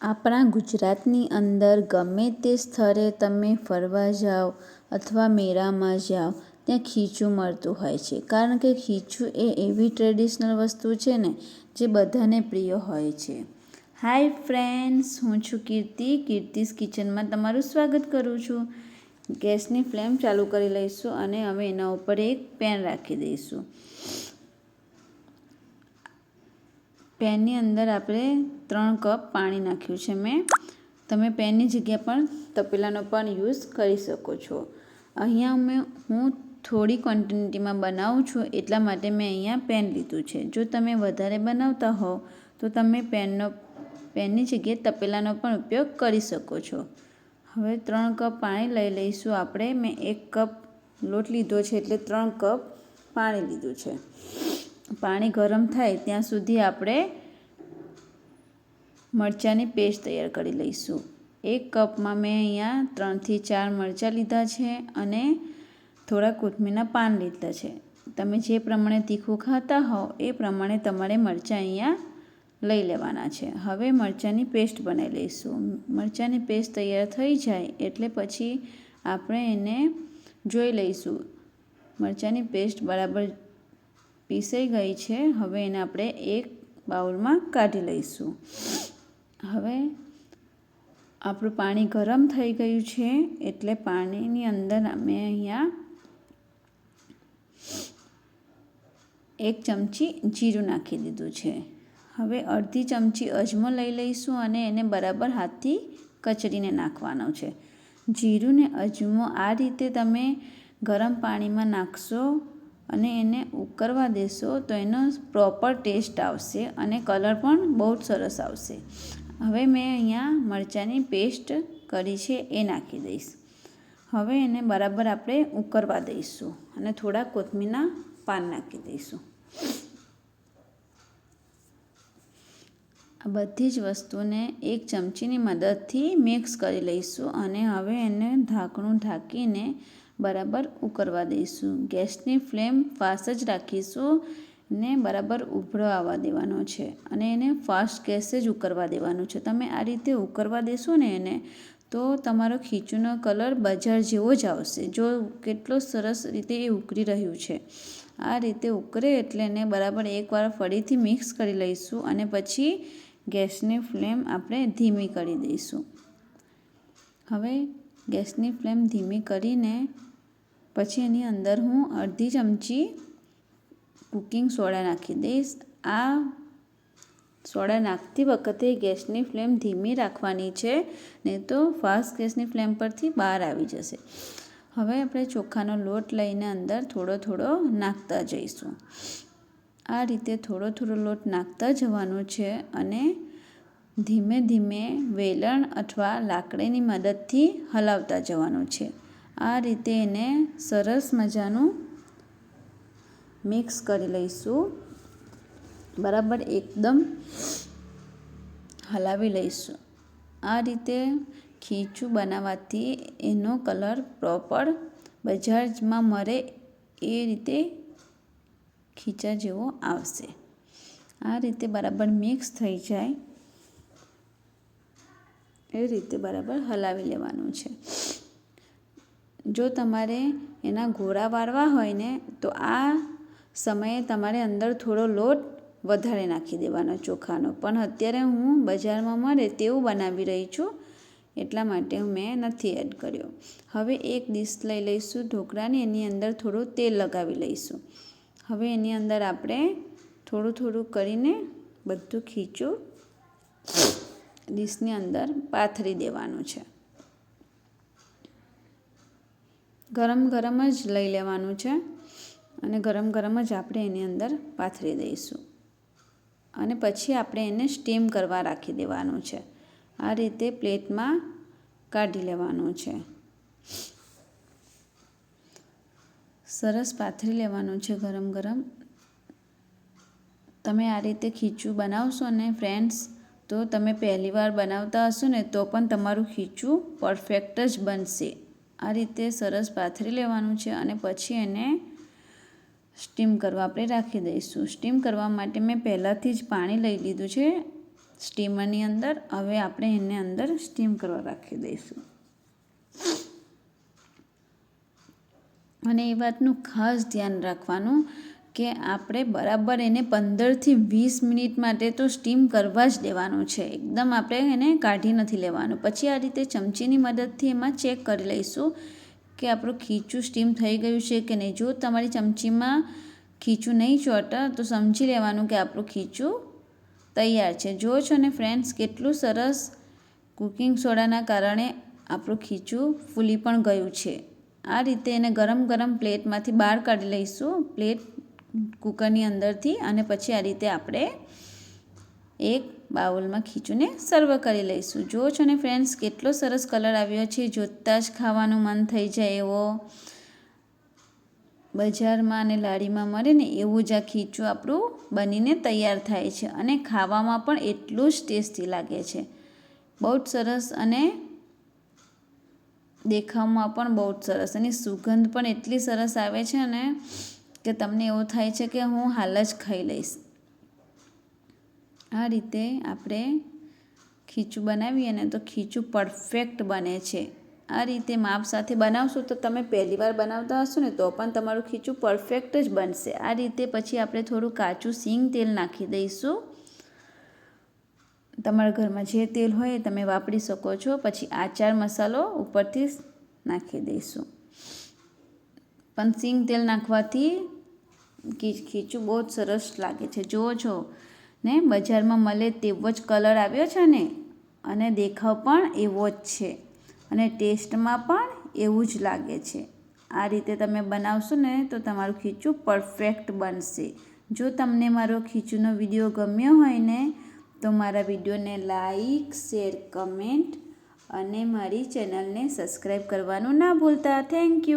આપણા ગુજરાતની અંદર ગમે તે સ્થળે તમે ફરવા જાઓ અથવા મેળામાં જાઓ ત્યાં ખીચું મળતું હોય છે, કારણ કે ખીચું એ એવી ટ્રેડિશનલ વસ્તુ છે ને જે બધાને પ્રિય હોય છે. હાય ફ્રેન્ડ્સ, હું છું કીર્તિસ કિચનમાં તમારું સ્વાગત કરું છું. ગેસની ફ્લેમ ચાલુ કરી લઈશું અને હવે એના ઉપર એક પેન રાખી દઈશું. પેનની અંદર આપણે 3 કપ પાણી નાખ્યું છે મેં. તમે પેનની જગ્યા પણ તપેલાનો પણ યુઝ કરી શકો છો. અહીંયા હું થોડી ક્વોન્ટિટીમાં બનાવું છું, એટલા માટે મેં અહીંયા પેન લીધું છે. જો તમે વધારે બનાવતા હોવ તો તમે પેનની જગ્યાએ તપેલાનો પણ ઉપયોગ કરી શકો છો. હવે 3 કપ પાણી લઈ લઈશું આપણે. મેં 1 કપ લોટ લીધો છે એટલે 3 કપ પાણી લીધું છે. પાણી ગરમ થાય ત્યાં સુધી આપણે મરચાંની પેસ્ટ તૈયાર કરી લઈશું. 1 કપમાં મેં અહીંયા 3 થી 4 મરચાં લીધા છે અને થોડા કોથમીરના પાન લીધા છે. તમે જે પ્રમાણે તીખું ખાતા હોવ એ પ્રમાણે તમારે મરચાં અહીંયા લઈ લેવાના છે. હવે મરચાંની પેસ્ટ બનાવી લઈશું. મરચાંની પેસ્ટ તૈયાર થઈ જાય એટલે પછી આપણે એને જોઈ લઈશું. મરચાંની પેસ્ટ બરાબર પીસાઈ ગઈ છે. હવે એને આપણે એક બાઉલમાં કાઢી લઈશું. હવે આપણું પાણી ગરમ થઈ ગયું છે એટલે પાણીની અંદર મેં અહીંયા 1 ચમચી જીરું નાખી દીધું છે. હવે અડધી ચમચી અજમો લઈ લઈશું અને એને બરાબર હાથથી કચરીને નાખવાનો છે. જીરું ને અજમો આ રીતે તમે ગરમ પાણીમાં નાખશો અને એને ઉકળવા દેશો તો એનો પ્રોપર ટેસ્ટ આવશે અને કલર પણ બહુ જ સરસ આવશે. હવે મેં અહીંયા મરચાંની પેસ્ટ કરી છે એ નાખી દઈશ. હવે એને બરાબર આપણે ઉકળવા દઈશું અને થોડા કોથમીરના પાન નાખી દઈશું. આ બધી જ વસ્તુને 1 ચમચીની મદદથી મિક્સ કરી લઈશું અને હવે એને ઢાંકણું ઢાંકીને બરાબર ઉકળવા દઈશું. ગેસની ફ્લેમ ફાસ્ટ જ રાખીશું ને બરાબર ઉભરો આવવા દેવાનો છે અને એને ફાસ્ટ ગેસે જ ઉકળવા દેવાનું છે. તમે આ રીતે ઉકળવા દેશો ને એને તો તમારો ખીચુંનો કલર બજાર જેવો જ આવશે. જો કેટલો સરસ રીતે એ ઉકળી રહ્યું છે. આ રીતે ઉકળે એટલે એને બરાબર એકવાર ફરીથી મિક્સ કરી લઈશું અને પછી ગેસની ફ્લેમ આપણે ધીમી કરી દઈશું. હવે ગેસની ફ્લેમ ધીમી કરીને પછી એની અંદર હું અડધી ચમચી કુકિંગ સોડા નાખી દઈશ. આ સોડા નાખતી વખતે ગેસની ફ્લેમ ધીમી રાખવાની છે, નહીં તો ફાસ્ટ ગેસની ફ્લેમ પરથી બહાર આવી જશે. હવે આપણે ચોખાનો લોટ લઈને અંદર થોડો થોડો નાખતા જઈશું. આ રીતે થોડો થોડો લોટ નાખતા જવાનો છે અને ધીમે ધીમે વેલણ અથવા લાકડીની મદદથી હલાવતા જવાનું છે. આ રીતે એને સરસ મજાનું મિક્સ કરી લઈશું. બરાબર એકદમ હલાવી લઈશું. આ રીતે ખીચું બનાવવાથી એનો કલર પ્રોપર બજારમાં મળે એ રીતે ખીચા જેવો આવશે. આ રીતે બરાબર મિક્સ થઈ જાય એ રીતે બરાબર હલાવી લેવાનું છે. જો તમારે એના ગોળા વાળવા હોય ને તો આ સમયે તમારે અંદર થોડો લોટ વધારે નાખી દેવાનો ચોખાનો. પણ અત્યારે હું બજારમાં મળે તેવું બનાવી રહી છું એટલા માટે મેં નથી એડ કર્યો. હવે એક ડીશ લઈ લઈશું ઢોકળાની, એની અંદર થોડું તેલ લગાવી લઈશું. હવે એની અંદર આપણે થોડું થોડું કરીને બધું ખીચું ડીશની અંદર પાથરી દેવાનું છે. ગરમ ગરમ જ લઈ લેવાનું છે અને ગરમ ગરમ જ આપણે એની અંદર પાથરી દઈશું અને પછી આપણે એને સ્ટીમ કરવા રાખી દેવાનું છે. આ રીતે પ્લેટમાં કાઢી લેવાનું છે. સરસ પાથરી લેવાનું છે ગરમ ગરમ. તમે આ રીતે ખીચું બનાવશો ને ફ્રેન્ડ્સ તો તમે પહેલી વાર બનાવતા હશો ને તો પણ તમારું ખીચું પરફેક્ટ જ બનશે. આ રીતે સરસ પાથરી લેવાનું છે અને પછી એને સ્ટીમ કરવા આપણે રાખી દઈશું. સ્ટીમ કરવા માટે મેં પહેલાંથી જ પાણી લઈ લીધું છે સ્ટીમરની અંદર. હવે આપણે એને અંદર સ્ટીમ કરવા રાખી દઈશું. અને એ વાતનું ખાસ ધ્યાન રાખવાનું કે આપણે બરાબર એને 15થી 20 મિનિટ માટે તો સ્ટીમ કરવા જ દેવાનું છે. એકદમ આપણે એને કાઢી નથી લેવાનું. પછી આ રીતે ચમચીની મદદથી એમાં ચેક કરી લઈશું કે આપણું ખીચું સ્ટીમ થઈ ગયું છે કે નહીં. જો તમારી ચમચીમાં ખીચું નહીં ચોંટે તો સમજી લેવાનું કે આપણું ખીચું તૈયાર છે. જો છો ને ફ્રેન્ડ્સ, કેટલું સરસ કુકિંગ સોડાના કારણે આપણું ખીચું ફૂલી પણ ગયું છે. આ રીતે એને ગરમ ગરમ પ્લેટમાંથી બહાર કાઢી લઈશું, પ્લેટ કુકરની અંદરથી. અને પછી આ રીતે આપણે એક બાઉલમાં ખીચુંને સર્વ કરી લઈશું. જુઓ છો ને ફ્રેન્ડ્સ, કેટલો સરસ કલર આવ્યો છે. જોતાં જ ખાવાનું મન થઈ જાય એવો. બજારમાં અને લારીમાં મળે ને એવું જ આ ખીચું આપણું બનીને તૈયાર થાય છે. અને ખાવામાં પણ એટલું જ ટેસ્ટી લાગે છે. બહુ જ સરસ અને દેખાવમાં પણ બહુ જ સરસ. અને સુગંધ પણ એટલી સરસ આવે છે ને કે તમને એવું થાય છે કે હું હાલ જ ખાઈ લઈશ. આ રીતે આપણે ખીચું બનાવીએ ને તો ખીચું પરફેક્ટ બને છે. આ રીતે માપ સાથે બનાવશો તો તમે પહેલી વાર બનાવતા હશો ને તો પણ તમારું ખીચું પરફેક્ટ જ બનશે. આ રીતે પછી આપણે થોડું કાચું સિંગ તેલ નાખી દઈશું. તમારા ઘરમાં જે તેલ હોય એ તમે વાપરી શકો છો. પછી આચાર મસાલો ઉપરથી નાખી દઈશું. પણ સિંગ તેલ નાખવાથી ખીચું બહુ જ સરસ લાગે છે. જુઓ છો ને, બજારમાં મળે તેવો જ કલર આવ્યો છે ને, અને દેખાવ પણ એવો જ છે, અને ટેસ્ટમાં પણ એવું જ લાગે છે. આ રીતે તમે બનાવશો ને તો તમારું ખીચું પરફેક્ટ બનશે. જો તમને મારો ખીચુંનો વિડીયો ગમ્યો હોય ને તો મારા વિડીયોને લાઈક, શેર, કમેન્ટ અને મારી ચેનલને સબસ્ક્રાઈબ કરવાનું ના ભૂલતા. Thank you.